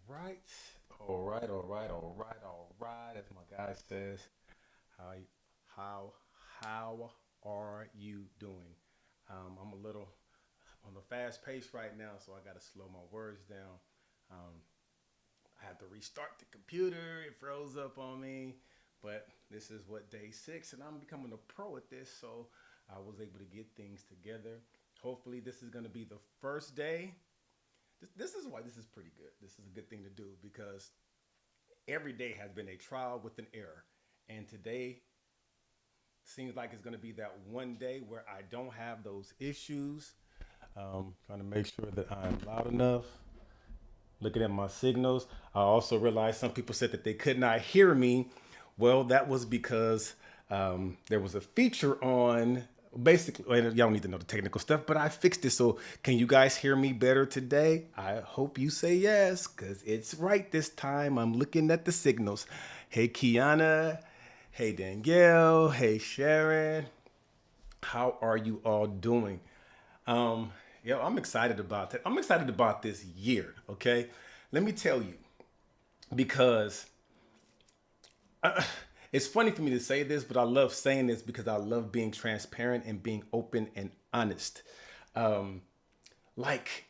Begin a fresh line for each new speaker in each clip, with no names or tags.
right. All right. As my guy says, how how how are you doing? I'm a little on the fast pace right now, so I got to slow my words down. Um, I had to restart the computer. It froze up on me, but this is what day six, and I'm becoming a pro at this, so I was able to get things together. Hopefully, this is going to be the first day. This is why this is pretty good. This is a good thing to do because every day has been a trial with an error. And today seems like it's going to be that one day where I don't have those issues. Trying to make sure that I'm loud enough. Looking at my signals, I also realized some people said that they could not hear me. Well, that was because there was a feature on. Basically, well, y'all don't need to know the technical stuff, but I fixed it. So, can you guys hear me better today? I hope you say yes, because it's right this time. I'm looking at the signals. Hey, Kiana. Hey, Danielle. Hey, Sharon. How are you all doing? Um, I'm excited about that. I'm excited about this year. Okay, let me tell you because it's funny for me to say this, but I love saying this because I love being transparent and being open and honest. Um, like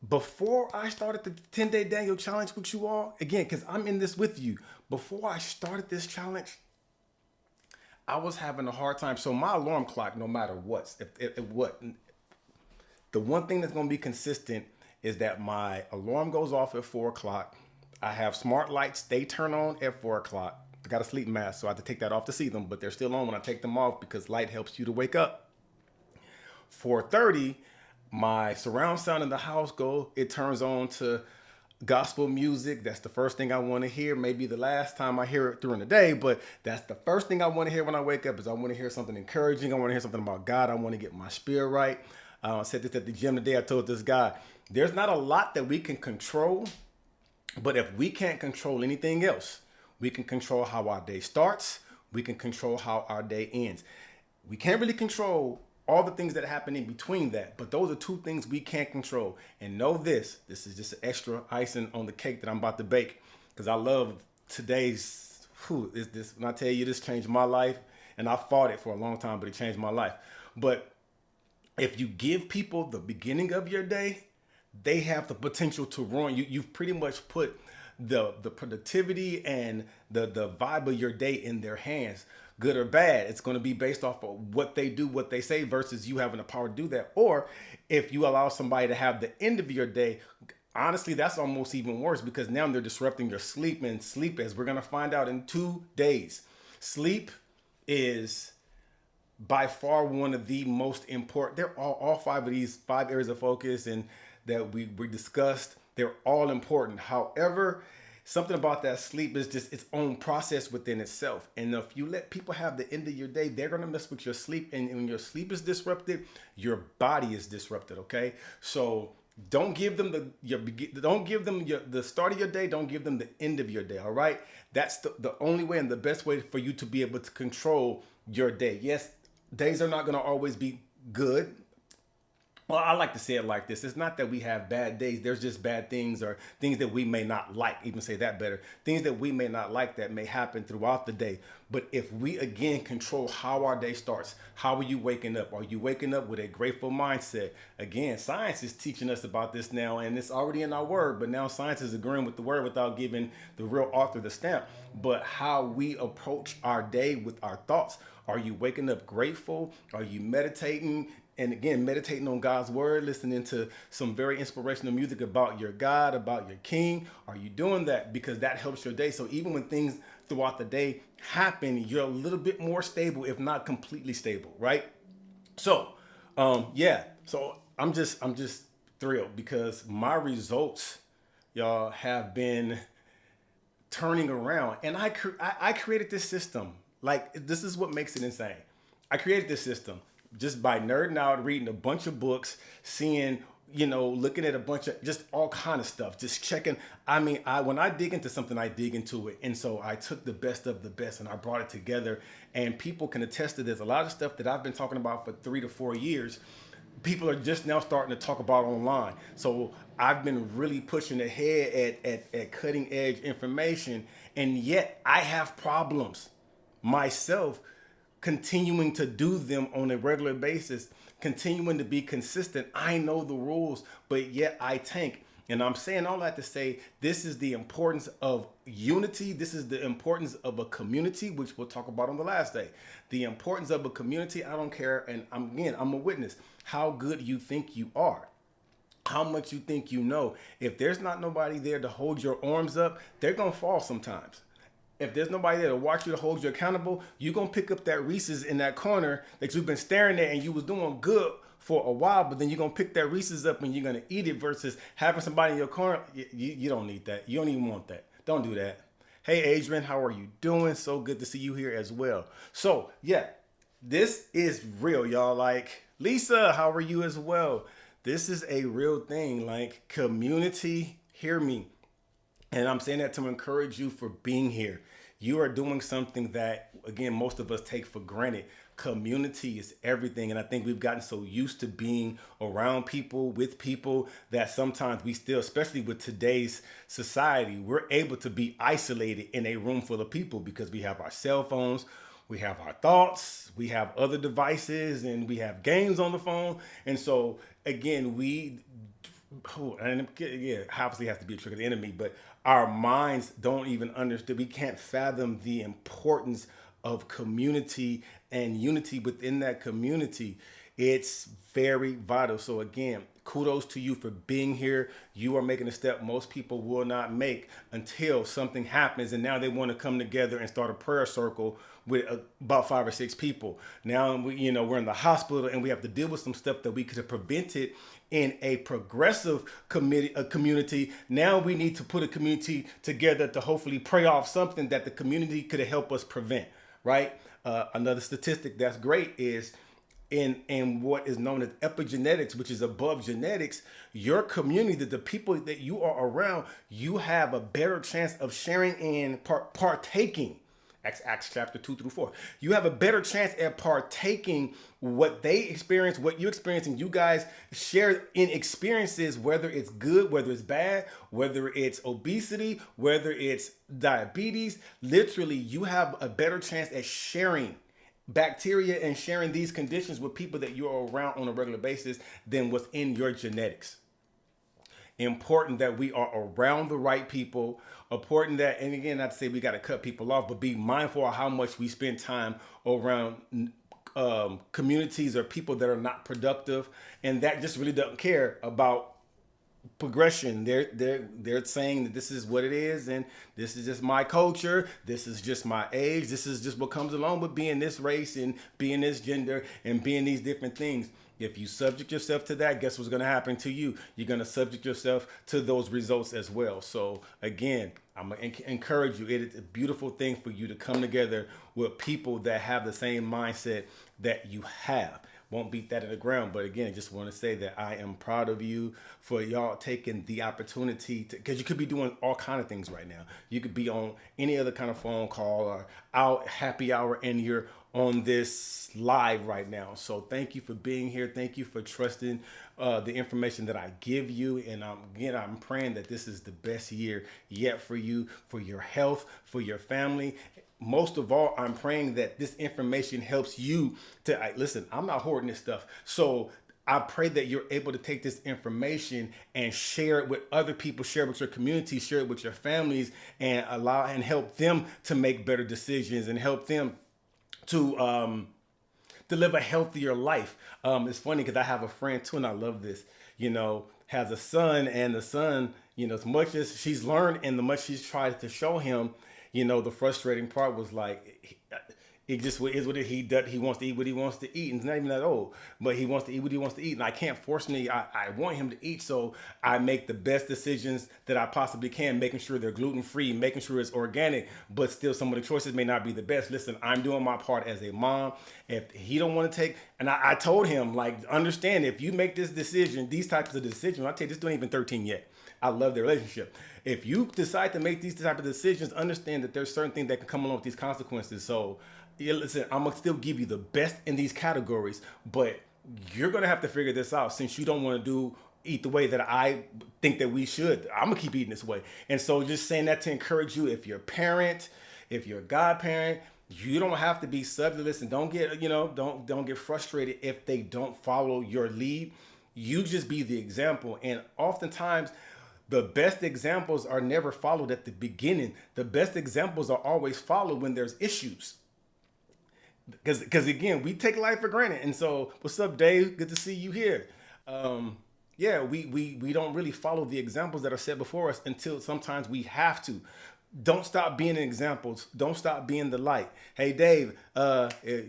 before I started the 10-day Daniel challenge with you all, again, because I'm in this with you. Before I started this challenge, I was having a hard time. So my alarm clock, no matter what, if what the one thing that's going to be consistent is that my alarm goes off at 4 o'clock. I have smart lights; they turn on at 4 o'clock. I got a sleep mask, so I have to take that off to see them, but they're still on when I take them off because light helps you to wake up. 4:30, my surround sound in the house go. It turns on to gospel music. That's the first thing I want to hear. Maybe the last time I hear it during the day, but that's the first thing I want to hear when I wake up. Is I want to hear something encouraging. I want to hear something about God. I want to get my spirit right. I said this at the gym today. I told this guy, there's not a lot that we can control, but if we can't control anything else, we can control how our day starts. We can control how our day ends. We can't really control all the things that happen in between that, but those are two things we can't control. And know this is just extra icing on the cake that I'm about to bake because I love today's. Is this when I tell you this changed my life, and I fought it for a long time, but it changed my life. But if you give people the beginning of your day, they have the potential to ruin you. You've pretty much put the productivity and the vibe of your day in their hands, good or bad. It's going to be based off of what they do, what they say, versus you having the power to do that. Or if you allow somebody to have the end of your day, honestly, that's almost even worse because now they're disrupting your sleep. And sleep, as we're going to find out in 2 days, sleep is by far one of the most important. They're all five of these five areas of focus and that we discussed. They're all important. However, something about that sleep is just its own process within itself. And if you let people have the end of your day, they're gonna mess with your sleep. And when your sleep is disrupted, your body is disrupted. Okay, so don't give them the start of your day. Don't give them the end of your day. All right, that's the only way and the best way for you to be able to control your day. Yes, days are not going to always be good. Well, I like to say it like this. It's not that we have bad days. There's just bad things or things that we may not like. Even say that better. Things that we may not like that may happen throughout the day. But if we again control how our day starts, how are you waking up? Are you waking up with a grateful mindset? Again, science is teaching us about this now, and it's already in our word. But now science is agreeing with the word without giving the real author the stamp. But how we approach our day with our thoughts. Are you waking up grateful? Are you meditating? And again, meditating on God's word, listening to some very inspirational music about your God, about your King. Are you doing that? Because that helps your day. So even when things throughout the day happen, you're a little bit more stable, if not completely stable, right? So, yeah. So I'm just thrilled because my results, y'all, have been turning around, and I created this system. Like this is what makes it insane. I created this system just by nerding out, reading a bunch of books, seeing, looking at a bunch of just all kind of stuff, just checking. I mean, I when I dig into something, I dig into it, and so I took the best of the best and I brought it together. And people can attest to this. A lot of stuff that I've been talking about for 3 to 4 years, people are just now starting to talk about online. So I've been really pushing ahead at cutting edge information, and yet I have problems myself continuing to do them on a regular basis, continuing to be consistent. I know the rules, but yet I tank. And I'm saying all that to say this is the importance of unity. This is the importance of a community, which we'll talk about on the last day. The importance of a community, I don't care. And I'm a witness how good you think you are, how much you think you know. If there's not nobody there to hold your arms up, they're going to fall sometimes. If there's nobody there to watch you, to hold you accountable, you're going to pick up that Reese's in that corner that you've been staring at and you was doing good for a while, but then you're going to pick that Reese's up and you're going to eat it versus having somebody in your corner. You don't need that. You don't even want that. Don't do that. Hey, Adrian, how are you doing? So good to see you here as well. So, yeah, this is real, y'all. Like, Lisa, how are you as well? This is a real thing. Like, community, hear me. And I'm saying that to encourage you for being here. You are doing something that, again, most of us take for granted. Community is everything. And I think we've gotten so used to being around people, with people, that sometimes we still, especially with today's society, we're able to be isolated in a room full of people because we have our cell phones, we have our thoughts, we have other devices, and we have games on the phone. And so, again, and yeah, obviously has to be a trick of the enemy, but our minds don't even understand. We can't fathom the importance of community and unity within that community. It's very vital. So again, kudos to you for being here. You are making a step most people will not make until something happens, and now they want to come together and start a prayer circle with about 5 or 6 people. Now we're in the hospital and we have to deal with some stuff that we could have prevented in a progressive community. Now we need to put a community together to hopefully pray off something that the community could have helped us prevent, right? Another statistic that's great is in what is known as epigenetics, which is above genetics, your community, the people that you are around, you have a better chance of sharing and partaking. Acts chapter 2-4. You have a better chance at partaking what they experience, what you experience, and you guys share in experiences, whether it's good, whether it's bad, whether it's obesity, whether it's diabetes. Literally, you have a better chance at sharing bacteria and sharing these conditions with people that you're around on a regular basis than what's in your genetics. Important that we are around the right people. Important that, and again, not to say we got to cut people off, but be mindful of how much we spend time around communities or people that are not productive, and that just really doesn't care about progression. They're saying that this is what it is, and this is just my culture, this is just my age, this is just what comes along with being this race and being this gender and being these different things. If you subject yourself to that, guess what's going to happen to you? You're going to subject yourself to those results as well. So again, I'm going to encourage you. It is a beautiful thing for you to come together with people that have the same mindset that you have. Won't beat that in the ground. But again, I just want to say that I am proud of you for y'all taking the opportunity to, because you could be doing all kind of things right now. You could be on any other kind of phone call or out happy hour, and you're on this live right now. So thank you for being here. Thank you for trusting the information that I give you. And I'm praying that this is the best year yet for you, for your health, for your family. Most of all, I'm praying that this information helps you to listen. I'm not hoarding this stuff. So I pray that you're able to take this information and share it with other people, share it with your community, share it with your families, and allow and help them to make better decisions and help them to live a healthier life. It's funny because I have a friend too, and I love this, has a son, and the son, as much as she's learned and the much she's tried to show him, the frustrating part was like, it just is what he does. He wants to eat what he wants to eat. And he's not even that old, but he wants to eat what he wants to eat. And I can't force him to. I want him to eat. So I make the best decisions that I possibly can, making sure they're gluten-free, making sure it's organic, but still some of the choices may not be the best. Listen, I'm doing my part as a mom. If he don't want to take, and I told him, like, understand, if you make this decision, these types of decisions, I tell you, this don't even 13 yet. I love their relationship. If you decide to make these type of decisions, understand that there's certain things that can come along with these consequences. So, yeah, listen, I'm gonna still give you the best in these categories, but you're gonna have to figure this out since you don't want to eat the way that I think that we should. I'm gonna keep eating this way. And so just saying that to encourage you, if you're a parent, if you're a godparent, you don't have to be subject and don't get, don't get frustrated if they don't follow your lead. You just be the example. And oftentimes the best examples are never followed at the beginning. The best examples are always followed when there's issues. Because again, we take life for granted. And so, what's up, Dave? Good to see you here. Yeah, we don't really follow the examples that are set before us until sometimes we have to. Don't stop being examples. Don't stop being the light. Hey, Dave,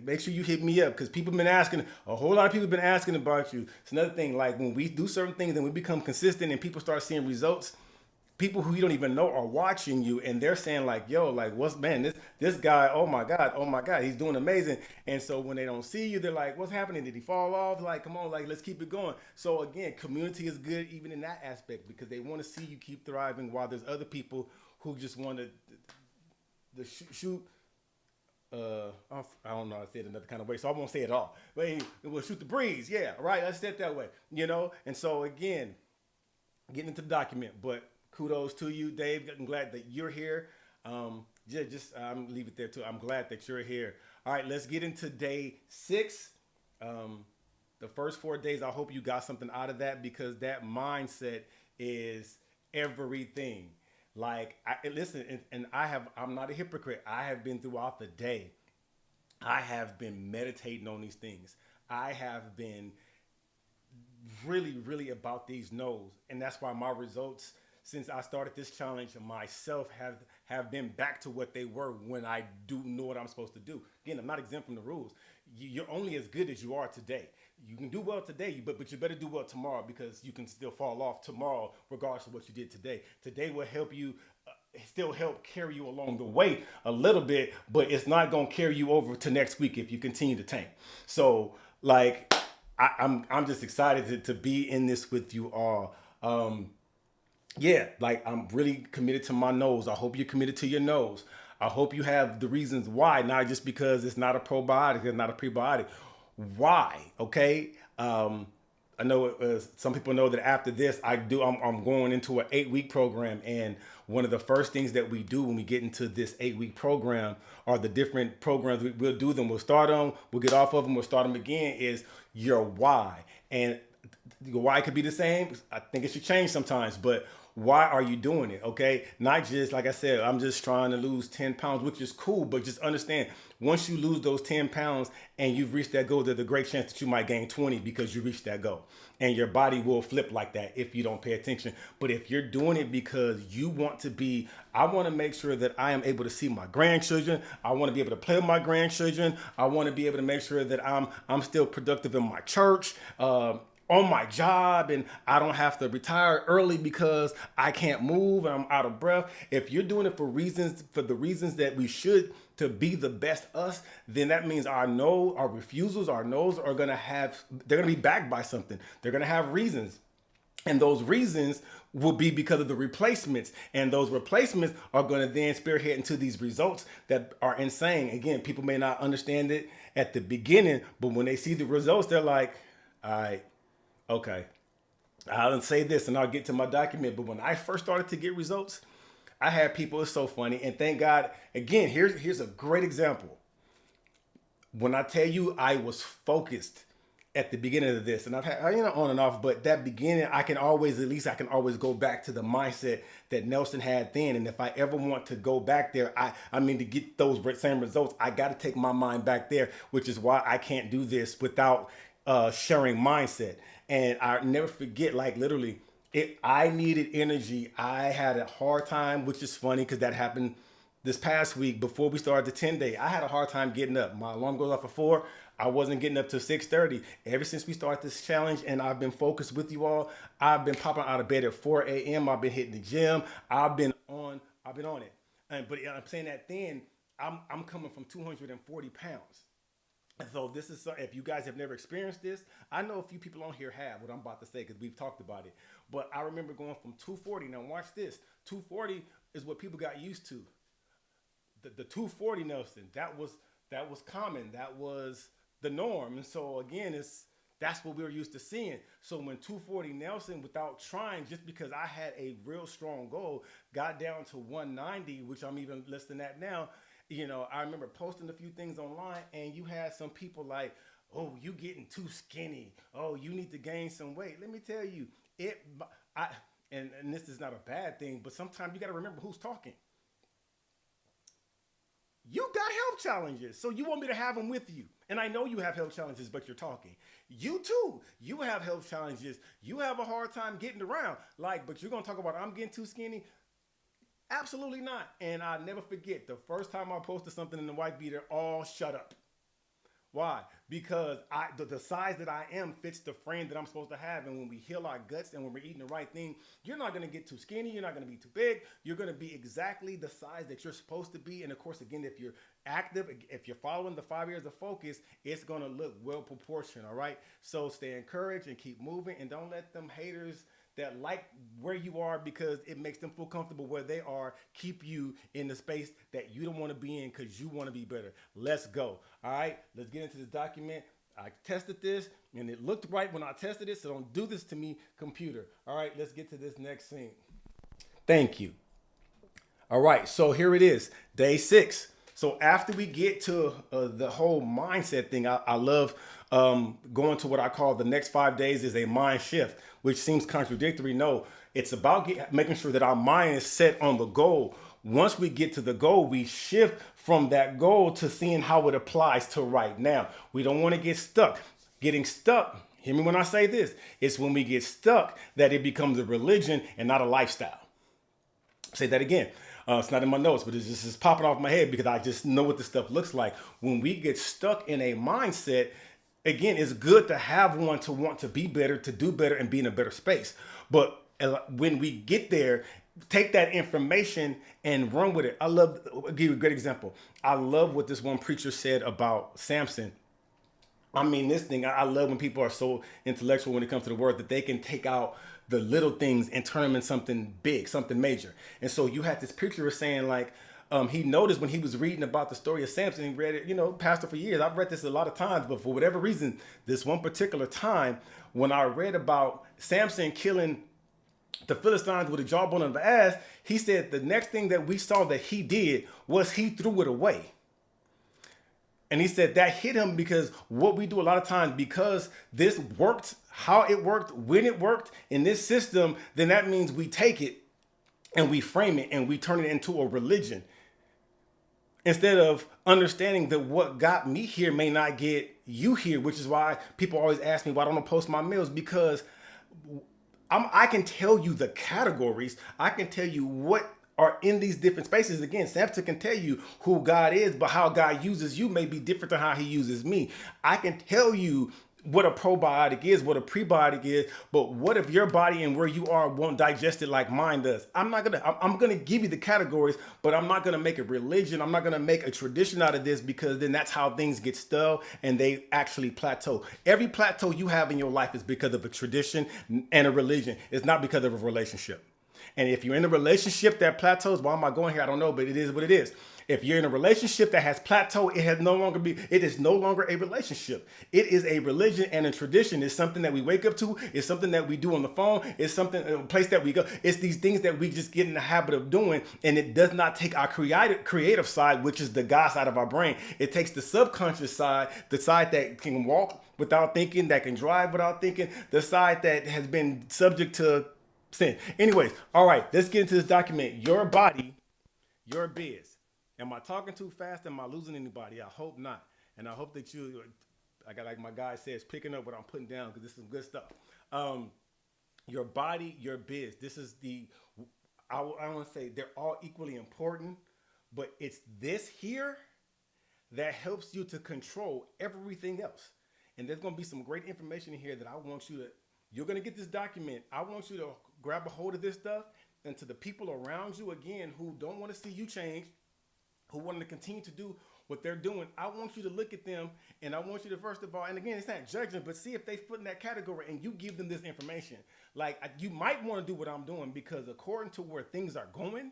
make sure you hit me up because people have been asking, a whole lot of people have been asking about you. It's another thing, like when we do certain things and we become consistent and people start seeing results, people who you don't even know are watching you and they're saying like, yo, like what's, man, this guy, oh my god, he's doing amazing. And so when they don't see you, they're like, what's happening? Did he fall off? Like, come on, like let's keep it going. So again, community is good even in that aspect because they want to see you keep thriving while there's other people who just want to shoot. I don't know how to say it another kind of way, so I won't say it all. But hey, we'll shoot the breeze, yeah, right. Let's say it that way, And so again, getting into the document, but kudos to you, Dave. I'm glad that you're here. I'm leave it there too. I'm glad that you're here. All right, let's get into day 6. The first 4 days, I hope you got something out of that because that mindset is everything. Like, listen, and I'm not a hypocrite. I have been throughout the day. I have been meditating on these things. I have been really, really about these no's. And that's why my results since I started this challenge myself have been back to what they were when I do know what I'm supposed to do. Again, I'm not exempt from the rules. You're only as good as you are today. You can do well today, but you better do well tomorrow because you can still fall off tomorrow regardless of what you did today. Today will help you still help carry you along the way a little bit, but it's not going to carry you over to next week if you continue to tank. So like I'm just excited to be in this with you all. Yeah, like I'm really committed to my nose. I hope you're committed to your nose. I hope you have the reasons why, not just because it's not a probiotic, it's not a prebiotic. Why? Okay. I know some people know that after this, I'm going into an 8-week program, and one of the first things that we do when we get into this 8-week program are the different programs we'll do them. We'll start them, we'll get off of them, we'll start them again. Is your why, and your why could be the same. I think it should change sometimes, but why are you doing it? Okay, not just like I said, I'm just trying to lose 10 pounds, which is cool, but just understand once you lose those 10 pounds and you've reached that goal, there's a great chance that you might gain 20 because you reached that goal, and your body will flip like that if you don't pay attention. But if you're doing it because you want to be, I want to make sure that I am able to see my grandchildren. I want to be able to play with my grandchildren. I want to be able to make sure that I'm still productive in my church. On my job, and I don't have to retire early because I can't move and I'm out of breath. If you're doing it for the reasons that we should to be the best us, then that means our refusals, our no's are they're gonna be backed by something. They're gonna have reasons. And those reasons will be because of the replacements. And those replacements are going to then spearhead into these results that are insane. Again, people may not understand it at the beginning, but when they see the results, they're like, all right, okay, I'll say this and I'll get to my document. But when I first started to get results, I had people, it's so funny. And thank God, again, here's a great example. When I tell you I was focused at the beginning of this, and I've had, on and off, but that beginning, I can always go back to the mindset that Nelson had then. And if I ever want to go back there, I mean, to get those same results, I got to take my mind back there, which is why I can't do this without sharing mindset. And I never forget, like literally, I needed energy. I had a hard time, which is funny because that happened this past week before we started the 10-day. I had a hard time getting up. My alarm goes off at 4. I wasn't getting up till 6:30. Ever since we started this challenge and I've been focused with you all, I've been popping out of bed at 4 a.m. I've been hitting the gym. I've been on it. But I'm saying that then I'm coming from 240 pounds. And so this is, if you guys have never experienced this, I know a few people on here have what I'm about to say because we've talked about it. But I remember going from 240. Now watch this. 240 is what people got used to. The 240 Nelson, that was common. That was the norm. And so again, That's what we were used to seeing. So when 240 Nelson, without trying, just because I had a real strong goal, got down to 190, which I'm even less than that now. I remember posting a few things online, and you had some people like, "Oh, you getting too skinny. Oh, you need to gain some weight." Let me tell you, it. I and this is not a bad thing, but sometimes you got to remember who's talking. You got health challenges, so you want me to have them with you. And I know you have health challenges, but you're talking. You too, you have health challenges. You have a hard time getting around. But you're gonna talk about I'm getting too skinny. Absolutely not. And I never forget the first time I posted something in the white beater, all shut up. Why? Because the size that I am fits the frame that I'm supposed to have. And when we heal our guts and when we're eating the right thing, you're not going to get too skinny. You're not going to be too big. You're going to be exactly the size that you're supposed to be. And of course, again, if you're active, if you're following the 5 years of focus, it's going to look well proportioned. All right. So stay encouraged and keep moving, and don't let them haters that like where you are because it makes them feel comfortable where they are, keep you in the space that you don't want to be in because you want to be better. Let's go. All right, let's get into this document. I tested this and it looked right when I tested it, so don't do this to me, computer. All right, let's get to this next scene. Thank you. All right, so here it is, day 6. So after we get to the whole mindset thing, I love going to what I call the next 5 days is a mind shift, which seems contradictory. No, it's about making sure that our mind is set on the goal. Once we get to the goal, we shift from that goal to seeing how it applies to right now. We don't want to get stuck. Getting stuck, hear me when I say this, it's when we get stuck that it becomes a religion and not a lifestyle. Say that again. It's not in my notes, but it's just popping off my head because I just know what this stuff looks like. When we get stuck in a mindset, again, it's good to have one to want to be better, to do better, and be in a better space. But when we get there, take that information and run with it. I'll give you a great example. I love what this one preacher said about Samson. I mean, this thing, I love when people are so intellectual when it comes to the word that they can take out the little things and turn them into something big, something major. And so you had this picture of saying he noticed when he was reading about the story of Samson, he read it, pastor for years. I've read this a lot of times, but for whatever reason, this one particular time when I read about Samson killing the Philistines with a jawbone of the ass, he said the next thing that we saw that he did was he threw it away. And he said that hit him because what we do a lot of times, because this worked, how it worked, when it worked in this system, then that means we take it and we frame it and we turn it into a religion. Instead of understanding that what got me here may not get you here, which is why people always ask me why don't I post my meals, because I can tell you the categories. I can tell you what are in these different spaces. Again, Samson can tell you who God is, but how God uses you may be different than how he uses me. I can tell you what a probiotic is, what a prebiotic is, but what if your body and where you are won't digest it like mine does? I'm gonna give you the categories, but I'm not gonna make a religion. I'm not gonna make a tradition out of this, because then that's how things get stale and they actually plateau. Every plateau you have in your life is because of a tradition and a religion. It's not because of a relationship. And if you're in a relationship that plateaus, why am I going here? I don't know, but it is what it is. If you're in a relationship that has plateaued, it is no longer a relationship. It is a religion and a tradition. It's something that we wake up to. It's something that we do on the phone. It's something, a place that we go. It's these things that we just get in the habit of doing. And it does not take our creative side, which is the God side of our brain. It takes the subconscious side, the side that can walk without thinking, that can drive without thinking, the side that has been subject to sin. Anyways, all right, let's get into this document. Your body, your biz. Am I talking too fast? Am I losing anybody? I hope not. And I hope that like my guy says, picking up what I'm putting down, because this is some good stuff. Your body, your biz. This is I want to say they're all equally important, but it's this here that helps you to control everything else. And there's going to be some great information in here that I want you're going to get this document. I want you to grab a hold of this stuff, and to the people around you, again, who don't want to see you change, who want to continue to do what they're doing, I want you to look at them, and I want you to, first of all, and again, it's not judging, but see if they fit in that category, and you give them this information. You might want to do what I'm doing, because according to where things are going,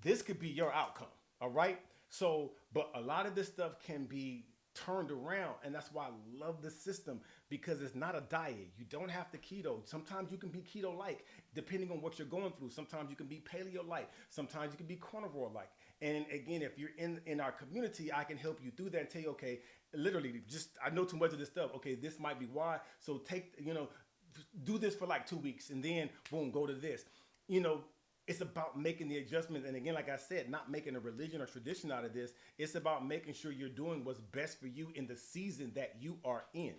this could be your outcome. All right. So, but a lot of this stuff can be turned around, and that's why I love the system, because it's not a diet. You don't have to keto. Sometimes you can be keto like, depending on what you're going through. Sometimes you can be paleo like, sometimes you can be carnivore like. And again, if you're in our community, I can help you through that and tell you, okay, literally, just I know too much of this stuff. Okay, this might be why. So take, do this for like 2 weeks, and then boom, go to this. you know it's about making the adjustments. And again, like I said, not making a religion or tradition out of this. It's about making sure you're doing what's best for you in the season that you are in.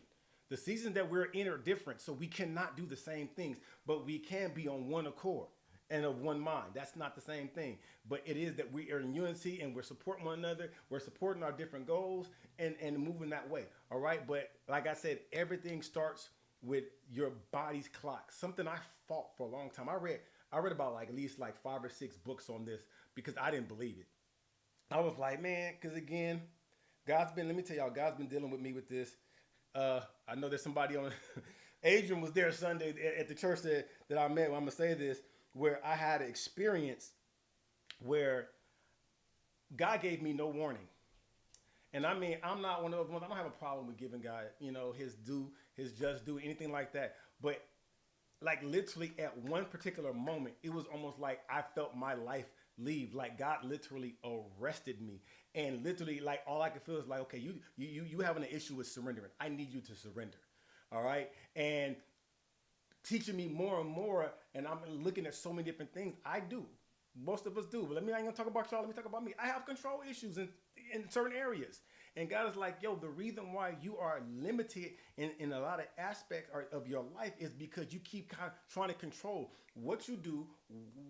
The seasons that we're in are different, so we cannot do the same things, but we can be on one accord and of one mind. That's not the same thing, but it is that we are in unity and we're supporting one another. We're supporting our different goals and moving that way. All right. But like I said, everything starts with your body's clock. Something I fought for a long time. I read about like at least like 5 or 6 books on this because I didn't believe it. I was like, man, because again, let me tell y'all, God's been dealing with me with this. I know there's somebody on, Adrian was there Sunday at the church that I met, well, I'm going to say this, where I had an experience where God gave me no warning. And I mean, I'm not one of those ones, I don't have a problem with giving God, his due, his just due, anything like that. But like literally at one particular moment, it was almost like I felt my life leave. Like God literally arrested me, and literally like all I could feel is like, okay, you having an issue with surrendering. I need you to surrender. All right. And teaching me more and more, and I'm looking at so many different things. I do. Most of us do. But I ain't gonna talk about y'all. Let me talk about me. I have control issues in certain areas. And God is like, yo, the reason why you are limited in a lot of aspects of your life is because you keep kind of trying to control what you do,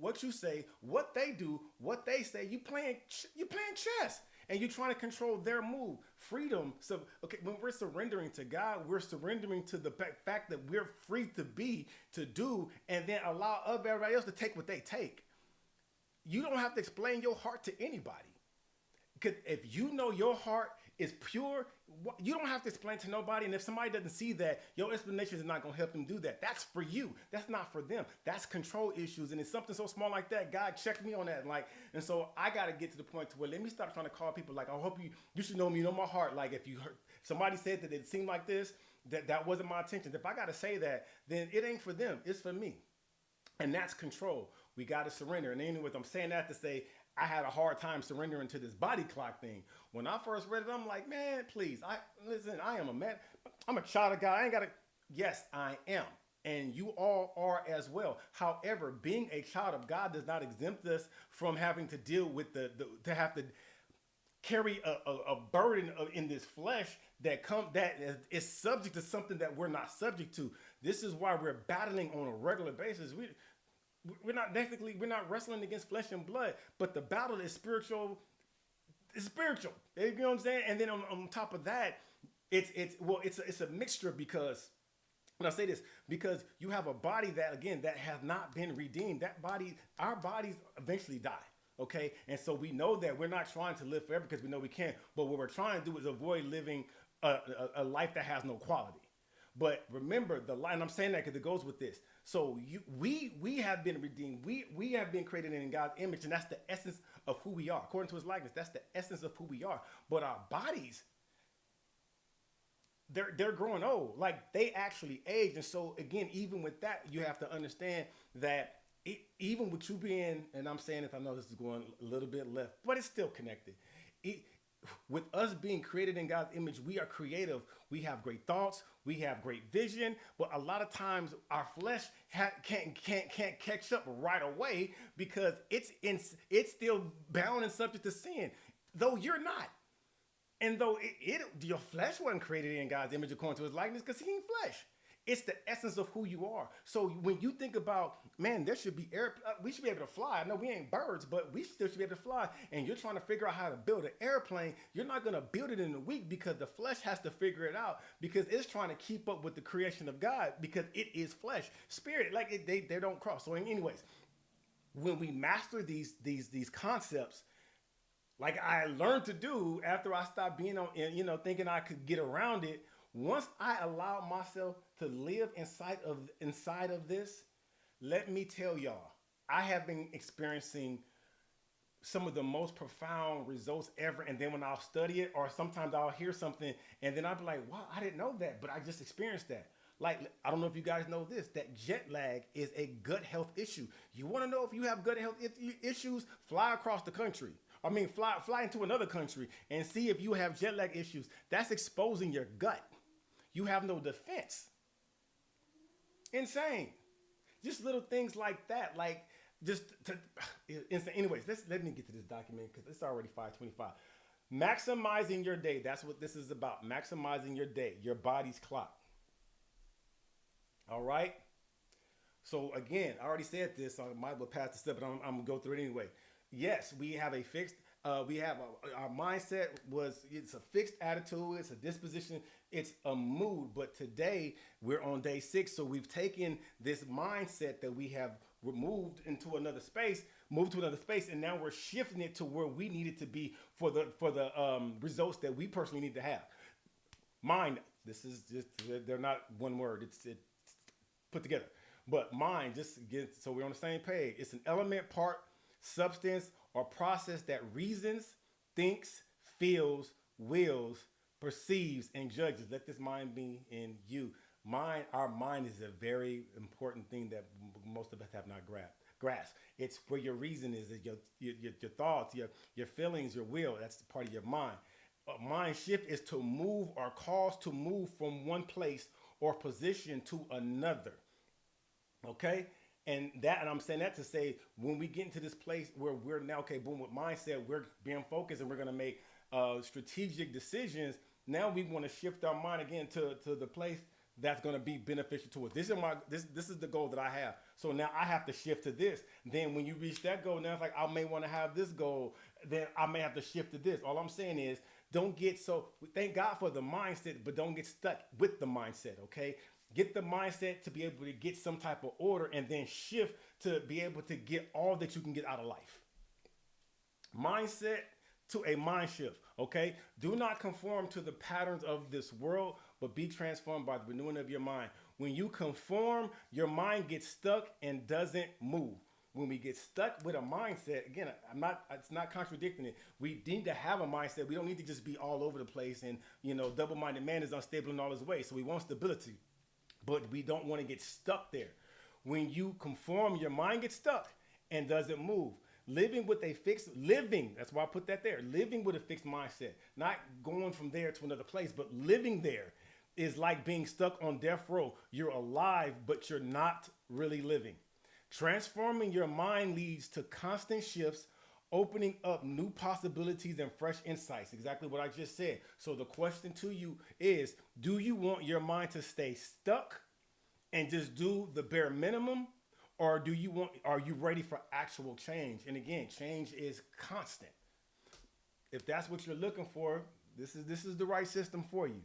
what you say, what they do, what they say. You playing chess, and you're trying to control their move. Freedom. So, okay, when we're surrendering to God, we're surrendering to the fact that we're free to be, to do, and then allow everybody else to take what they take. You don't have to explain your heart to anybody. Because if you know your heart is pure, you don't have to explain to nobody. And if somebody doesn't see that, your explanation is not going to help them do that. That's for you. That's not for them. That's control issues. And it's something so small like that. God checked me on that. And so I got to get to the point to where let me stop trying to call people like, I hope you should know me, you know my heart. Like if you heard somebody said that it seemed like this, that wasn't my intention. If I got to say that, then it ain't for them. It's for me. And that's control. We got to surrender. And anyway, I'm saying that to say, I had a hard time surrendering to this body clock thing. When I first read it, I'm like, man, please. I am a man. I'm a child of God. I ain't got to. Yes, I am. And you all are as well. However, being a child of God does not exempt us from having to deal with to have to carry a burden in this flesh that is subject to something that we're not subject to. This is why we're battling on a regular basis. We're not wrestling against flesh and blood, but the battle is spiritual. It's spiritual. You know what I'm saying? And then on top of that, it's a mixture because when I say this, because you have a body that has not been redeemed. Our bodies eventually die. Okay, and so we know that we're not trying to live forever because we know we can't. But what we're trying to do is avoid living a life that has no quality. But remember the line. I'm saying that because it goes with this. So we have been redeemed. We have been created in God's image, and that's the essence of who we are, according to His likeness. That's the essence of who we are. But our bodies, they're growing old. Like they actually age. And so again, even with that, you have to understand that even with you being, and I'm saying this, I know this is going a little bit left, but it's still connected. With us being created in God's image, we are creative. We have great thoughts. We have great vision. But a lot of times our flesh can't catch up right away because it's still bound and subject to sin, though you're not. And though your flesh wasn't created in God's image according to His likeness because He ain't flesh. It's the essence of who you are. So when you think about, man, there should be we should be able to fly. I know we ain't birds, but we still should be able to fly. And you're trying to figure out how to build an airplane. You're not going to build it in a week because the flesh has to figure it out because it's trying to keep up with the creation of God because it is flesh. Spirit, like they don't cross. So anyways, when we master these concepts, like I learned to do after I stopped being thinking I could get around it. Once I allowed myself to live inside of this, let me tell y'all, I have been experiencing some of the most profound results ever. And then when I'll study it, or sometimes I'll hear something, and then I'll be like, wow, I didn't know that, but I just experienced that. Like, I don't know if you guys know this, that jet lag is a gut health issue. You want to know if you have gut health issues? Fly across the country. I mean, fly into another country and see if you have jet lag issues. That's exposing your gut. You have no defense. Insane. Just little things like that. Like, just to, anyways, let me get to this document because it's already 5:25. Maximizing your day. That's what this is about. Maximizing your day, your body's clock. All right. So again, I already said this, so I might as well pass the step, but I'm gonna go through it anyway. Yes, we have a fixed. We have our mindset was it's a fixed attitude, it's a disposition, it's a mood. But today we're on day 6, so we've taken this mindset that we have removed into another space, moved to another space, and now we're shifting it to where we need it to be for the results that we personally need to have. Mind. This is just they're not one word. It's put together. But mind, just get so we're on the same page. It's an element, part, substance, or process that reasons, thinks, feels, wills, perceives, and judges. Let this mind be in you. Our mind is a very important thing that most of us have not grasped. It's where your reason is your thoughts, your feelings, your will. That's part of your mind. A mind shift is to move or cause to move from one place or position to another. Okay? And I'm saying that to say when we get into this place where we're now, okay, boom, with mindset, we're being focused and we're going to make strategic decisions. Now we want to shift our mind again to the place that's going to be beneficial to us. This is the goal that I have. So now I have to shift to this. Then when you reach that goal, now it's like I may want to have this goal. Then I may have to shift to this. All I'm saying is don't get so, thank God for the mindset, but don't get stuck with the mindset, okay? Get the mindset to be able to get some type of order and then shift to be able to get all that you can get out of life. Mindset to a mind shift, okay? Do not conform to the patterns of this world, but be transformed by the renewing of your mind. When you conform, your mind gets stuck and doesn't move. When we get stuck with a mindset, again, it's not contradicting it. We need to have a mindset. We don't need to just be all over the place and, double-minded man is unstable in all his ways. So we want stability, but we don't want to get stuck there. When you conform, your mind gets stuck and doesn't move. That's why I put that there. Living with a fixed mindset, not going from there to another place, but living there is like being stuck on death row. You're alive, but you're not really living. Transforming your mind leads to constant shifts, opening up new possibilities and fresh insights. Exactly what I just said. So the question to you is, do you want your mind to stay stuck and just do the bare minimum? Or are you ready for actual change? And again, change is constant. If that's what you're looking for, this is the right system for you.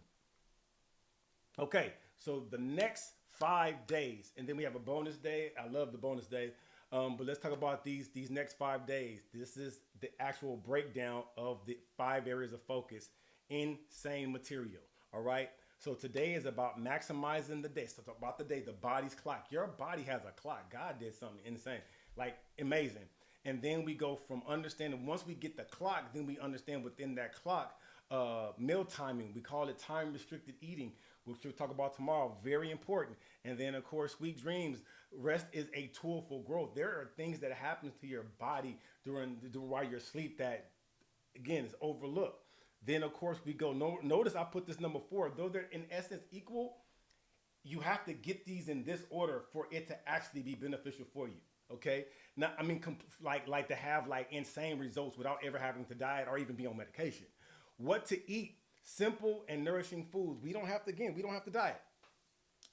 Okay, so the next 5 days, and then we have a bonus day. I love the bonus day. But let's talk about these next 5 days. This is the actual breakdown of the 5 areas of focus. Insane material. All right. So today is about maximizing the day. So talk about the day, the body's clock. Your body has a clock. God did something insane, like amazing. And then we go from understanding, once we get the clock, then we understand within that clock, meal timing. We call it time restricted eating, which we'll talk about tomorrow. Very important. And then of course, sweet dreams. Rest is a tool for growth. There are things that happen to your body during while you're asleep that, again, is overlooked. Then, of course, we go, notice I put this number 4. Though they're in essence equal, you have to get these in this order for it to actually be beneficial for you, okay? Now, I mean, like to have like insane results without ever having to diet or even be on medication. What to eat, simple and nourishing foods. We don't have to diet.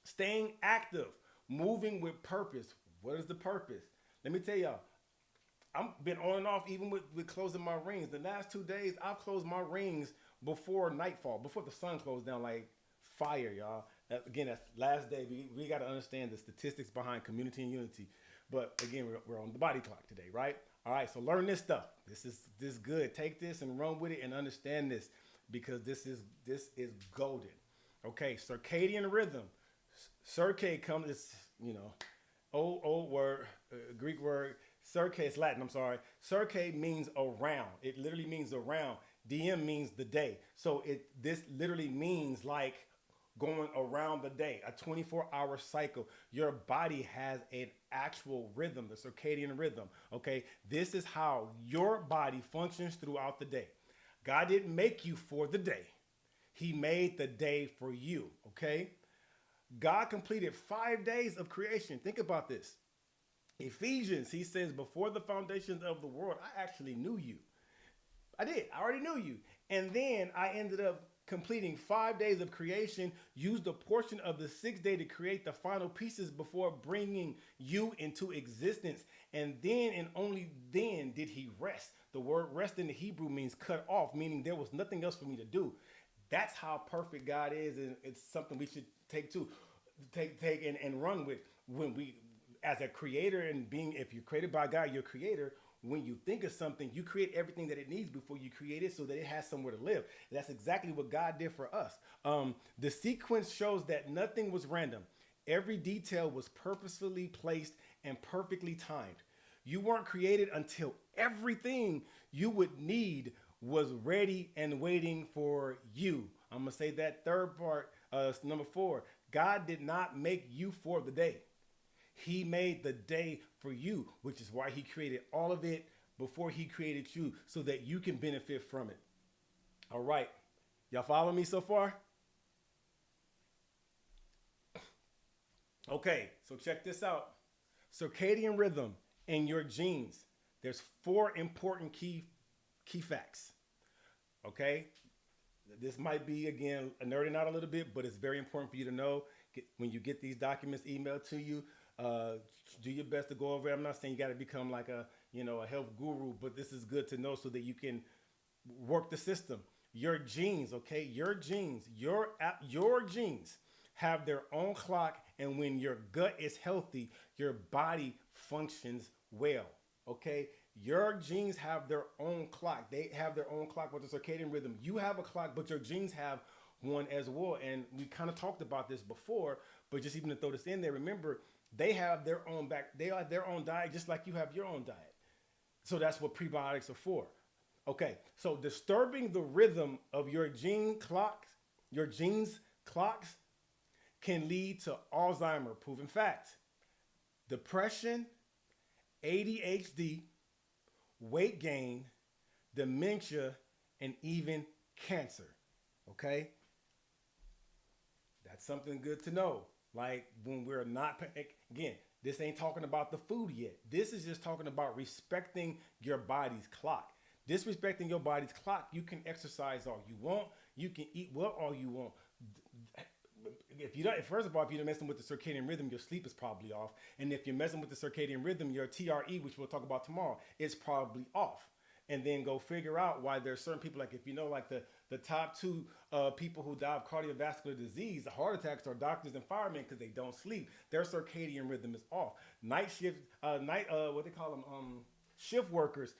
Staying active, moving with purpose. What is the purpose? Let me tell y'all. I've been on and off even with closing my rings. The last 2 days, I've closed my rings before nightfall, before the sun closed down like fire, y'all. Again, that's last day. We got to understand the statistics behind community and unity. But again, we're on the body clock today, right? All right, so learn this stuff. This is good. Take this and run with it and understand this because this is golden. Okay, circadian rhythm. Circade comes, old word, Greek word. Circa is Latin, I'm sorry. Circa means around. It literally means around. DM means the day. So this literally means like going around the day, a 24-hour cycle. Your body has an actual rhythm, the circadian rhythm. Okay. This is how your body functions throughout the day. God didn't make you for the day. He made the day for you. Okay. God completed 5 days of creation. Think about this. Ephesians, he says, before the foundations of the world, I actually knew you. I did. I already knew you. And then I ended up completing 5 days of creation, used a portion of the sixth day to create the final pieces before bringing you into existence. And then and only then did he rest. The word rest in the Hebrew means cut off, meaning there was nothing else for me to do. That's how perfect God is, and it's something we should take and run with when we, as a creator and being, if you're created by God, you're a creator. When you think of something, you create everything that it needs before you create it so that it has somewhere to live. That's exactly what God did for us. The sequence shows that nothing was random. Every detail was purposefully placed and perfectly timed. You weren't created until everything you would need was ready and waiting for you. I'm going to say that third part, number 4. God did not make you for the day. He made the day for you, which is why he created all of it before he created you so that you can benefit from it. All right. Y'all follow me so far? Okay, so check this out. Circadian rhythm in your genes. There's 4 important key facts. Okay? This might be, again, nerding out a little bit, but it's very important for you to know. When you get these documents emailed to you, do your best to go over it. I'm not saying you got to become like a health guru, but this is good to know so that you can work the system. Your genes, okay? Your genes have their own clock, and when your gut is healthy, your body functions well, okay? Your genes have their own clock. They have their own clock with the circadian rhythm. You have a clock, but your genes have one as well. And we kind of talked about this before, but just even to throw this in there, remember, they have their own diet, just like you have your own diet. So that's what prebiotics are for. Okay, so disturbing the rhythm of your genes clocks can lead to Alzheimer's, proven fact. Depression, ADHD, weight gain, dementia, and even cancer. Okay? That's something good to know. Like when we're not, again, this ain't talking about the food yet. This is just talking about respecting your body's clock. Disrespecting your body's clock, you can exercise all you want. You can eat well all you want. First of all, if you're messing with the circadian rhythm, your sleep is probably off. And if you're messing with the circadian rhythm, your TRE, which we'll talk about tomorrow, is probably off. And then go figure out why there's certain people, like if you know, like the top 2 people who die of cardiovascular disease, the heart attacks, are doctors and firemen because they don't sleep. Their circadian rhythm is off. Night shift, what they call them, shift workers,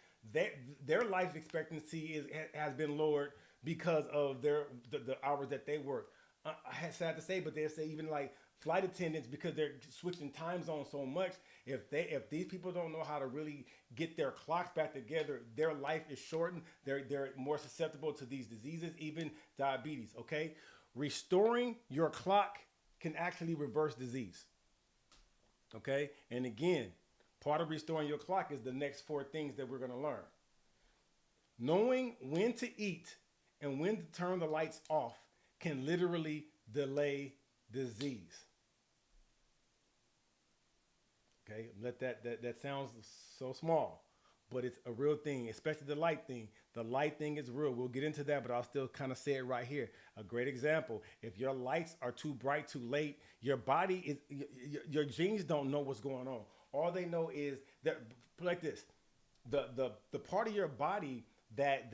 their life expectancy has been lowered because of the hours that they work. I sad to say, but they say even like flight attendants, because they're switching time zones so much, if these people don't know how to really get their clocks back together, their life is shortened. They're more susceptible to these diseases, even diabetes. Okay, restoring your clock can actually reverse disease. Okay, and again, part of restoring your clock is the next 4 things that we're going to learn. Knowing when to eat and when to turn the lights off can literally delay disease. Okay, let that sounds so small, but it's a real thing, especially the light thing. The light thing is real. We'll get into that, but I'll still kind of say it right here. A great example: if your lights are too bright, too late, your your genes don't know what's going on. All they know is that, like this, the part of your body that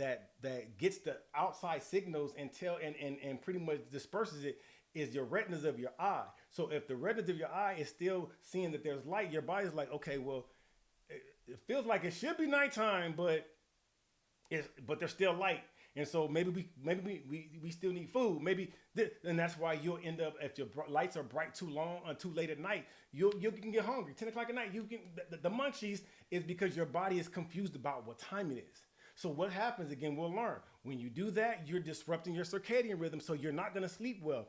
gets the outside signals and pretty much disperses it is your retinas of your eye. So if the retinas of your eye is still seeing that there's light, your body's like, okay, well, it feels like it should be nighttime, but but they're still light. And so maybe we still need food. And that's why you'll end up if your lights are bright too long or too late at night. You can get hungry. 10 o'clock at night, you can the munchies is because your body is confused about what time it is. So what happens again? We'll learn when you do that, you're disrupting your circadian rhythm, so you're not going to sleep well.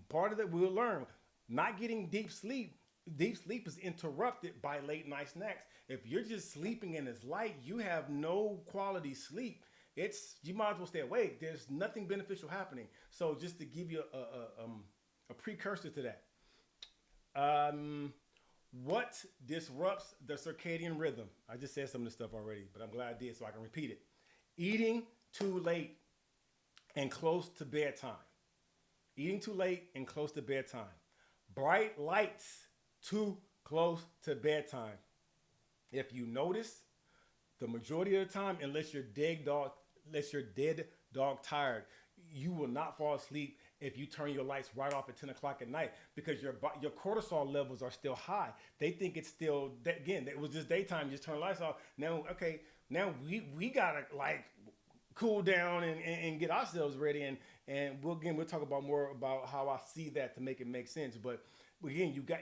Part of that we'll learn. Not getting deep sleep is interrupted by late night snacks. If you're just sleeping and it's light, you have no quality sleep. You might as well stay awake. There's nothing beneficial happening. So just to give you a precursor to that, what disrupts the circadian rhythm? I just said some of this stuff already, but I'm glad I did so I can repeat it. Eating too late and close to bedtime. Eating too late and close to bedtime. Bright lights too close to bedtime. If you notice, the majority of the time, unless you're dead dog tired, you will not fall asleep if you turn your lights right off at 10 o'clock at night because your cortisol levels are still high. They think it's still, again, it was just daytime, just turn the lights off. Now we gotta like cool down and get ourselves ready. And we'll talk about more about how I see that to make it make sense. But again, you got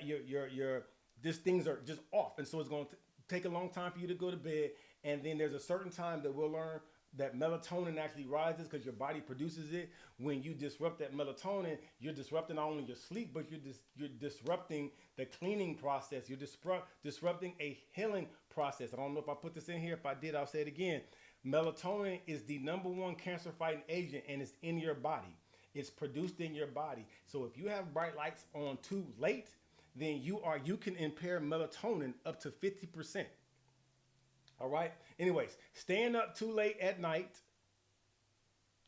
these things are just off. And so it's going to take a long time for you to go to bed. And then there's a certain time that we'll learn that melatonin actually rises because your body produces it. When you disrupt that melatonin, you're disrupting not only your sleep, but you're disrupting the cleaning process. You're disrupting a healing process. I don't know if I put this in here. If I did, I'll say it again. Melatonin is the number one cancer fighting agent and it's in your body. It's produced in your body. So if you have bright lights on too late, then you can impair melatonin up to 50%. All right. Anyways, staying up too late at night.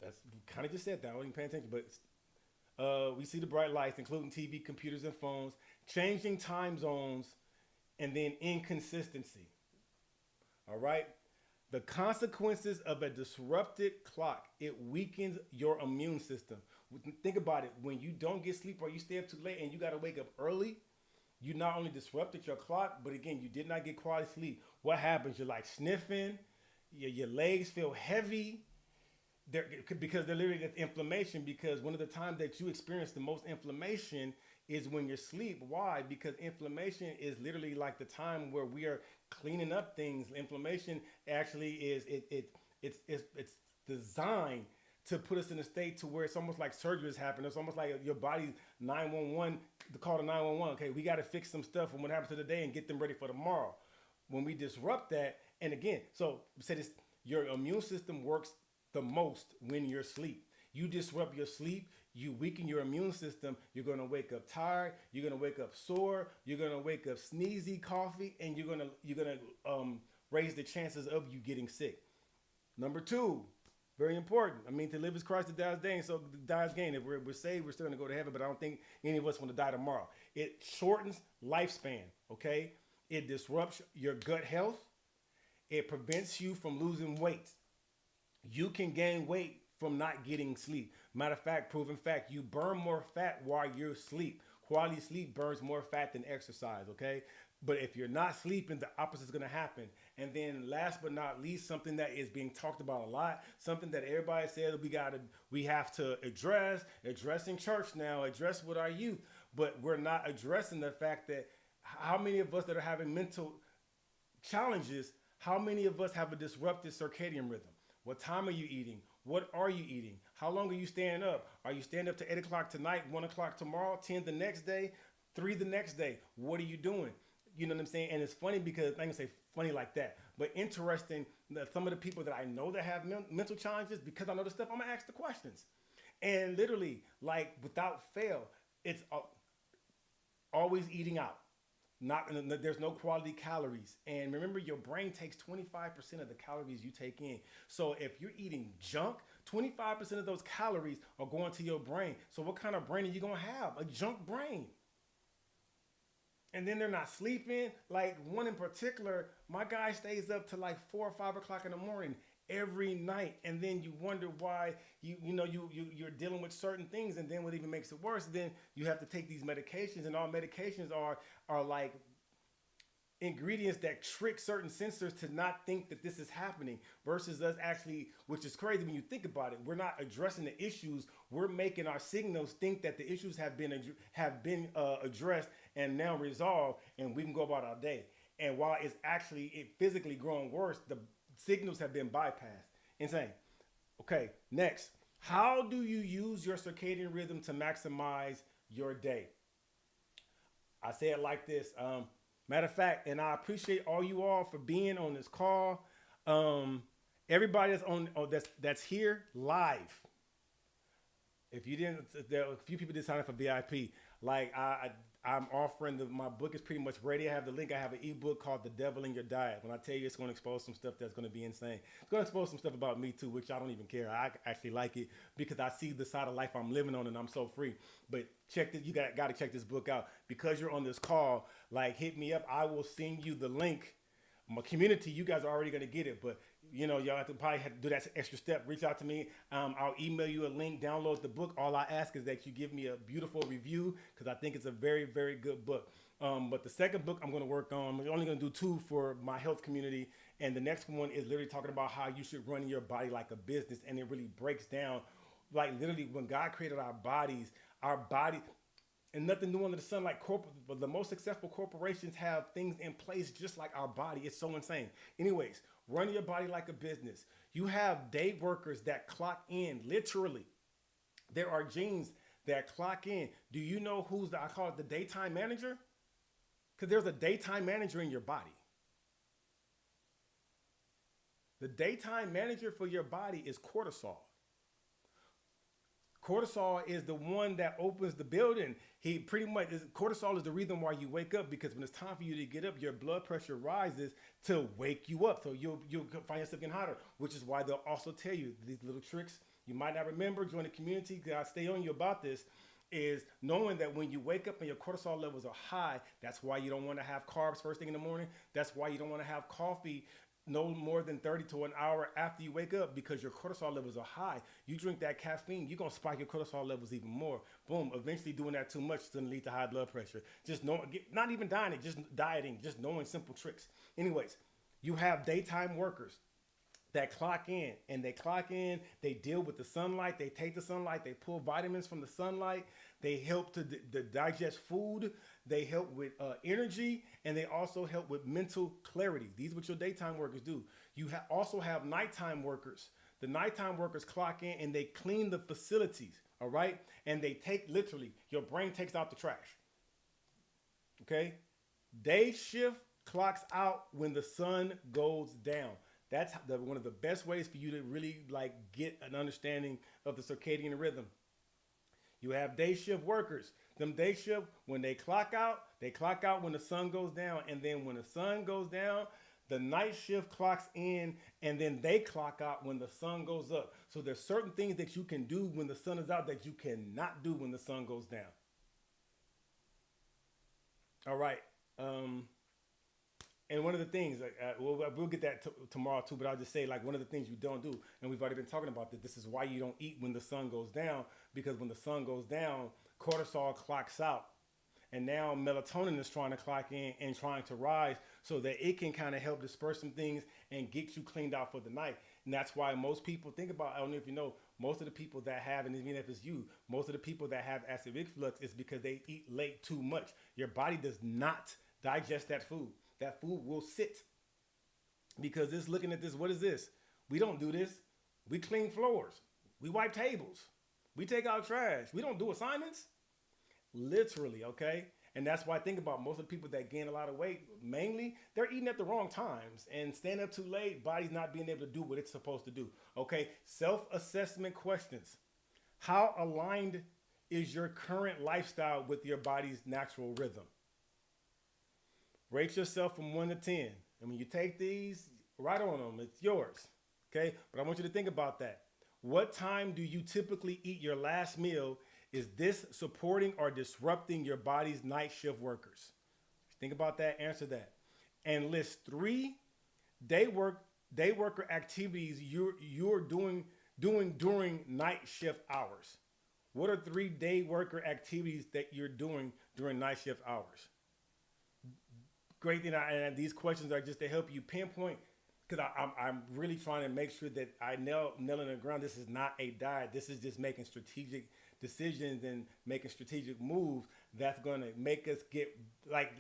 That's kind of just said that. I wasn't paying attention, but we see the bright lights, including TV, computers, and phones, changing time zones, and then inconsistency. All right. The consequences of a disrupted clock, it weakens your immune system. Think about it. When you don't get sleep or you stay up too late and you got to wake up early, you not only disrupted your clock, but again, you did not get quality sleep. What happens? You're like sniffing, your legs feel heavy because they're literally just inflammation. Because one of the times that you experience the most inflammation is when you're asleep. Why? Because inflammation is literally like the time where we are cleaning up things. Inflammation actually it's designed to put us in a state to where it's almost like surgery is happening. It's almost like your body's 911, the call to 911. Okay, we got to fix some stuff from what happened to today and get them ready for tomorrow. When we disrupt that, and again, so say this, your immune system works the most when you're asleep. You disrupt your sleep, you weaken your immune system, you're going to wake up tired, you're going to wake up sore, you're going to wake up sneezy, coughy, and you're going to raise the chances of you getting sick. Number two, very important. I mean, to live is Christ, to die is gain. So die is gain. If we're saved, we're still going to go to heaven, but I don't think any of us want to die tomorrow. It shortens lifespan, okay? It disrupts your gut health. It prevents you from losing weight. You can gain weight from not getting sleep. Matter of fact, proven fact, you burn more fat while you're asleep. Quality sleep burns more fat than exercise, okay? But if you're not sleeping, the opposite is going to happen. And then last but not least, something that is being talked about a lot, something that everybody says we have to address in church now, address with our youth. But we're not addressing the fact that how many of us that are having mental challenges, how many of us have a disrupted circadian rhythm? What time are you eating? What are you eating? How long are you staying up? Are you staying up to 8 o'clock tonight, 1 o'clock tomorrow, 10 the next day, 3 the next day? What are you doing? You know what I'm saying? And it's funny because, I'm going to say funny like that, but interesting that some of the people that I know that have mental challenges, because I know the stuff, I'm going to ask the questions. And literally, like without fail, it's always eating out. There's no quality calories. And remember, your brain takes 25% of the calories you take in. So if you're eating junk, 25% of those calories are going to your brain. So what kind of brain are you going to have? A junk brain. And then they're not sleeping. Like one in particular, my guy stays up to like 4 or 5 o'clock in the morning every night. And then you wonder why you're dealing with certain things. And then what even makes it worse, then you have to take these medications, and all medications are like ingredients that trick certain sensors to not think that this is happening versus us actually, which is crazy when you think about it. We're not addressing the issues. We're making our signals think that the issues have been addressed and now resolved, and we can go about our day. And while it's actually it physically growing worse, the signals have been bypassed. Insane. Okay, next. How do you use your circadian rhythm to maximize your day? I say it like this. Matter of fact, and I appreciate all you all for being on this call. Um, Everybody that's on that's here live. If you didn't, there are a few people did sign up for VIP. Like I'm offering my book is pretty much ready. I have the link. I have an ebook called The Devil in Your Diet. When I tell you it's going to expose some stuff that's going to be insane. It's going to expose some stuff about me too, which I don't even care. I actually like it because I see the side of life I'm living on and I'm so free. But check this. You got to check this book out because you're on this call. Like hit me up. I will send you the link. My community, you guys are already going to get it, but y'all have to probably have to do that extra step. Reach out to me. I'll email you a link. Download the book. All I ask is that you give me a beautiful review because I think it's a very, very good book. But the second book I'm going to work on, I'm only going to do 2 for my health community, and the next one is literally talking about how you should run your body like a business, and it really breaks down, like literally when God created our body. And nothing new under the sun. Like but the most successful corporations have things in place just like our body. It's so insane. Anyways, run your body like a business. You have day workers that clock in, literally. There are genes that clock in. Do you know I call it the daytime manager? Because there's a daytime manager in your body. The daytime manager for your body is cortisol. Cortisol is the one that opens the building. Cortisol is the reason why you wake up, because when it's time for you to get up, your blood pressure rises to wake you up. So you'll find yourself getting hotter, which is why they'll also tell you these little tricks you might not remember. Join the community because I stay on you about this. Is knowing that when you wake up and your cortisol levels are high, that's why you don't want to have carbs first thing in the morning. That's why you don't want to have coffee no more than 30 to an hour after you wake up, because your cortisol levels are high. You drink that caffeine, you're going to spike your cortisol levels even more. Boom. Eventually doing that too much is going to lead to high blood pressure. Just not even dieting, just dieting, just knowing simple tricks. Anyways, you have daytime workers that clock in, and they deal with the sunlight, they take the sunlight, they pull vitamins from the sunlight, they help to digest food, they help with energy, and they also help with mental clarity. These are what your daytime workers do. You also have nighttime workers. The nighttime workers clock in and they clean the facilities, all right? And they literally, your brain takes out the trash, okay? Day shift clocks out when the sun goes down. That's one of the best ways for you to really get an understanding of the circadian rhythm. You have day shift workers. Them day shift, when they clock out when the sun goes down. And then when the sun goes down, the night shift clocks in, and then they clock out when the sun goes up. So there's certain things that you can do when the sun is out that you cannot do when the sun goes down. All right. And one of the things, we'll get that tomorrow too, but I'll just say, one of the things you don't do, and we've already been talking about this is why you don't eat when the sun goes down, because when the sun goes down, cortisol clocks out. And now melatonin is trying to clock in and trying to rise so that it can kind of help disperse some things and get you cleaned out for the night. And that's why most people think about, I don't know if you know, most of the people that have, and even if it's you, most of the people that have acid reflux is because they eat late too much. Your body does not digest that food. That food will sit because it's looking at this. What is this? We don't do this. We clean floors. We wipe tables. We take out trash. We don't do assignments. Literally, okay? And that's why I think about most of the people that gain a lot of weight, mainly, they're eating at the wrong times and staying up too late, body's not being able to do what it's supposed to do. Okay, self-assessment questions. How aligned is your current lifestyle with your body's natural rhythm? Rate yourself from 1 to 10. And when you take these, write on them. It's yours. Okay? But I want you to think about that. What time do you typically eat your last meal? Is this supporting or disrupting your body's night shift workers? Think about that. Answer that. And list 3 day worker activities you're doing during night shift hours. What are 3 day worker activities that you're doing during night shift hours? great thing. And these questions are just to help you pinpoint, because I'm really trying to make sure that I nail in the ground. This is not a diet. This is just making strategic decisions and making strategic moves that's going to make us get like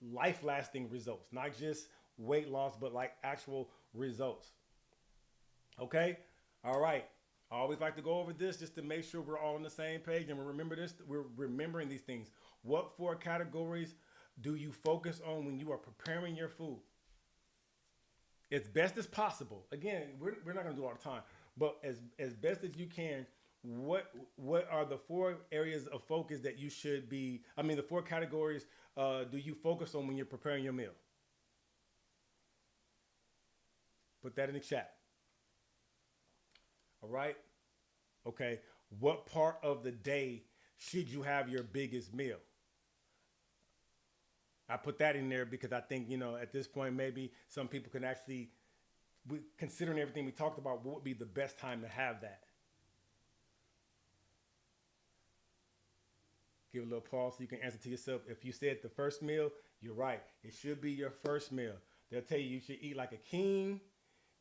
life lasting results, not just weight loss, but like actual results. Okay, all right. I always like to go over this just to make sure we're all on the same page and we remember this. We're remembering these things. What four categories do you focus on when you are preparing your food? As best as possible. Again, we're not going to do it all the time, but as best as you can. What are the four areas of focus that you should be? I mean, the four categories do you focus on when you're preparing your meal? Put that in the chat. All right. Okay. What part of the day should you have your biggest meal? I put that in there because I think, at this point, maybe some people can actually, considering everything we talked about, what would be the best time to have that? Give a little pause so you can answer to yourself. If you said the first meal, you're right. It should be your first meal. They'll tell you should eat like a king,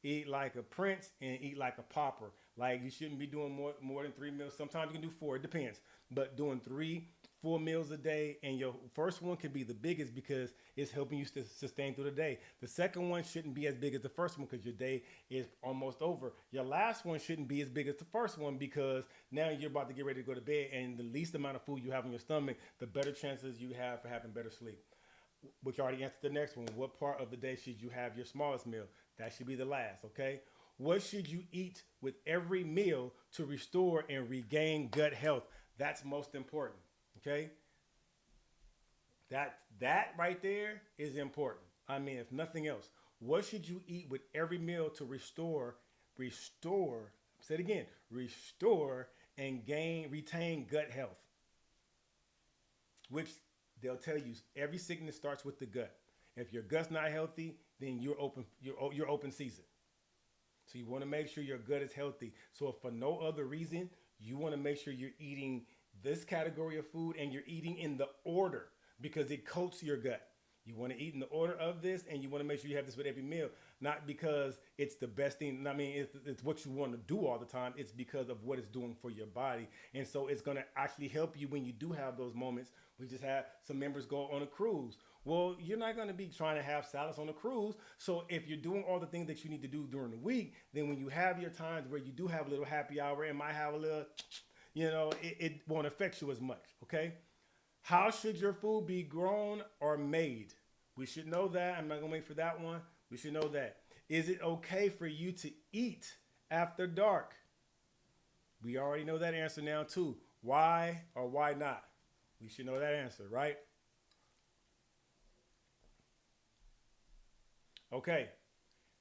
eat like a prince, and eat like a pauper. Like you shouldn't be doing more than 3 meals. Sometimes you can do 4. It depends. But doing 3 full meals a day, and your first one can be the biggest because it's helping you to sustain through the day. The second one shouldn't be as big as the first one because your day is almost over. Your last one shouldn't be as big as the first one because now you're about to get ready to go to bed, and the least amount of food you have in your stomach, the better chances you have for having better sleep. Which already answered the next one. What part of the day should you have your smallest meal? That should be the last, okay? What should you eat with every meal to restore and regain gut health? That's most important. Okay, that right there is important. I mean, if nothing else, what should you eat with every meal to restore, say it again, restore and retain gut health? Which they'll tell you every sickness starts with the gut. If your gut's not healthy, then you're open season. So you want to make sure your gut is healthy. So if for no other reason, you want to make sure you're eating this category of food and you're eating in the order because it coats your gut. You want to eat in the order of this, and you want to make sure you have this with every meal, not because it's the best thing. I mean, it's what you want to do all the time. It's because of what it's doing for your body. And so it's going to actually help you when you do have those moments. We just had some members go on a cruise. Well, you're not going to be trying to have salads on a cruise. So if you're doing all the things that you need to do during the week, then when you have your times where you do have a little happy hour and might have a little it won't affect you as much, okay? How should your food be grown or made? We should know that. I'm not going to wait for that one. We should know that. Is it okay for you to eat after dark? We already know that answer now, too. Why or why not? We should know that answer, right? Okay.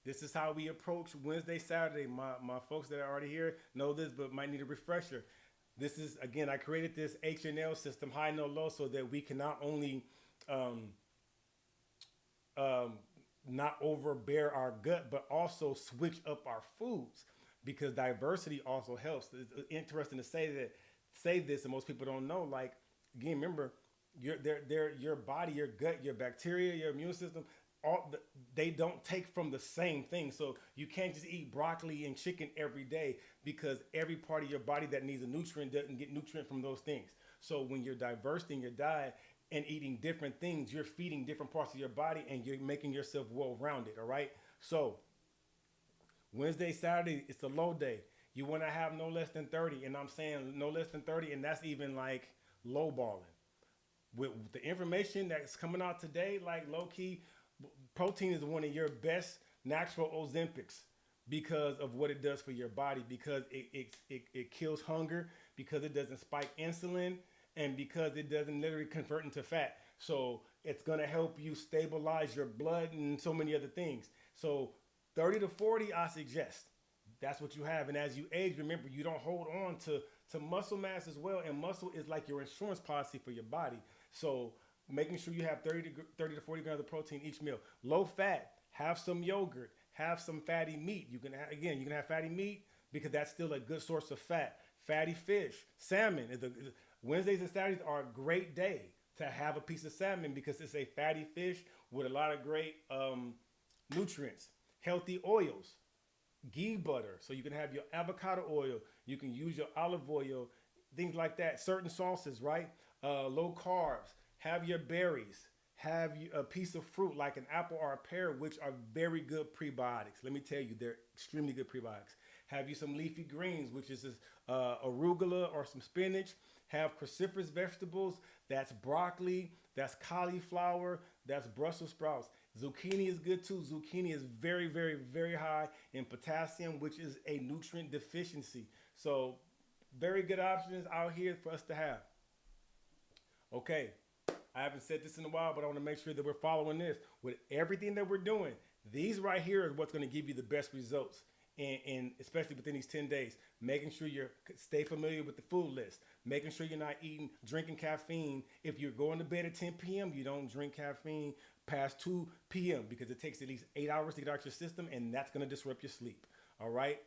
This is how we approach Wednesday, Saturday. My folks that are already here know this, but might need a refresher. This is, again, I created this H&L system, high, no, low, so that we can not only not overbear our gut, but also switch up our foods because diversity also helps. It's interesting to say this, and most people don't know. Like, again, remember, your body, your gut, your bacteria, your immune system, they don't take from the same thing. So you can't just eat broccoli and chicken every day because every part of your body that needs a nutrient doesn't get nutrient from those things. So when you're diverse in your diet and eating different things, you're feeding different parts of your body and you're making yourself well-rounded, all right? So Wednesday, Saturday, it's a low day. You want to have no less than 30, and I'm saying no less than 30, and that's even like low balling. With the information that's coming out today, like low-key, protein is one of your best natural Ozempics because of what it does for your body, because it kills hunger, because it doesn't spike insulin, and because it doesn't literally convert into fat. So it's going to help you stabilize your blood and so many other things. So 30 to 40, I suggest. That's what you have. And as you age, remember, you don't hold on to muscle mass as well. And muscle is like your insurance policy for your body. So making sure you have 30 to 40 grams of protein each meal. Low fat, have some yogurt, have some fatty meat. You can have fatty meat because that's still a good source of fat. Fatty fish, salmon. Wednesdays and Saturdays are a great day to have a piece of salmon because it's a fatty fish with a lot of great nutrients. Healthy oils, ghee butter, so you can have your avocado oil. You can use your olive oil, things like that. Certain sauces, right? Low carbs. Have your berries. Have a piece of fruit like an apple or a pear, which are very good prebiotics. Let me tell you, they're extremely good prebiotics. Have you some leafy greens, which is arugula or some spinach. Have cruciferous vegetables. That's broccoli. That's cauliflower. That's Brussels sprouts. Zucchini is good too. Zucchini is very, very, very high in potassium, which is a nutrient deficiency. So, very good options out here for us to have. Okay, I haven't said this in a while, but I want to make sure that we're following this with everything that we're doing. These right here is what's going to give you the best results, and especially within these 10 days. Making sure you stay familiar with the food list. Making sure you're not drinking caffeine. If you're going to bed at 10 p.m., you don't drink caffeine past 2 p.m. because it takes at least 8 hours to get out your system, and that's going to disrupt your sleep. All right.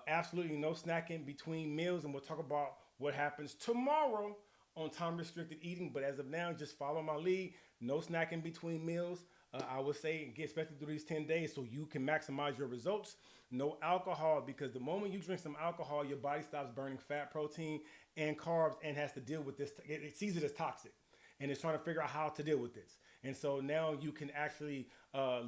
Absolutely no snacking between meals, and we'll talk about what happens tomorrow on time restricted eating. But as of now, just follow my lead. No snacking between meals. I would say, especially through these 10 days, so you can maximize your results. No alcohol, because the moment you drink some alcohol, your body stops burning fat, protein, and carbs, and has to deal with this. It sees it as toxic, and it's trying to figure out how to deal with this. And so now you can actually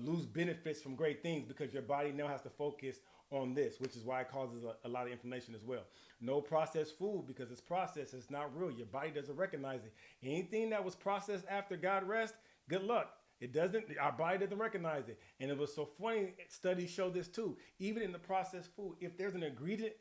lose benefits from great things because your body now has to focus on this, which is why it causes a lot of inflammation as well. No processed food, because it's processed. It's not real. Your body doesn't recognize it. Anything that was processed after God rest, good luck. It doesn't, our body doesn't recognize it. And it was so funny, studies show this too. Even in the processed food, if there's an ingredient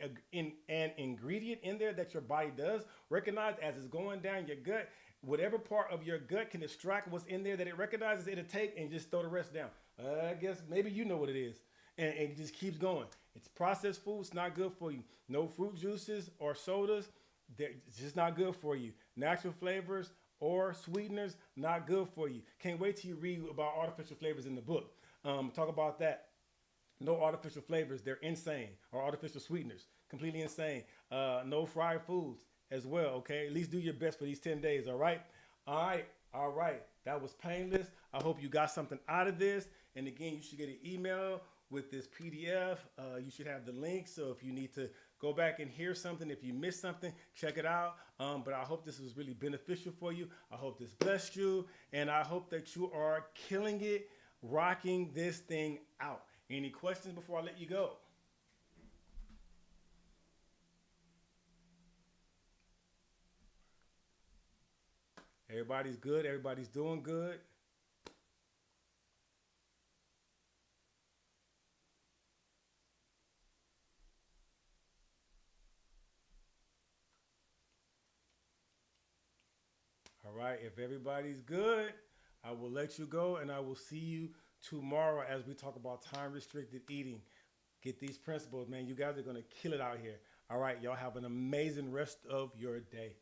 in there that your body does recognize as it's going down your gut, whatever part of your gut can extract what's in there that it recognizes, it'll take and just throw the rest down. I guess maybe you know what it is. And it just keeps going. It's processed food. It's not good for you. No fruit juices or sodas. It's just not good for you. Natural flavors or sweeteners, not good for you. Can't wait till you read about artificial flavors in the book. Talk about that. No artificial flavors. They're insane. Or artificial sweeteners. Completely insane. No fried foods as well, okay? At least do your best for these 10 days, all right? All right. That was painless. I hope you got something out of this. And again, you should get an email with this PDF. You should have the link. So if you need to go back and hear something, if you missed something, check it out. But I hope this was really beneficial for you. I hope this blessed you. And I hope that you are killing it, rocking this thing out. Any questions before I let you go? Everybody's good. Everybody's doing good. All right. If everybody's good, I will let you go, and I will see you tomorrow as we talk about time restricted eating. Get these principles, man. You guys are going to kill it out here. All right. Y'all have an amazing rest of your day.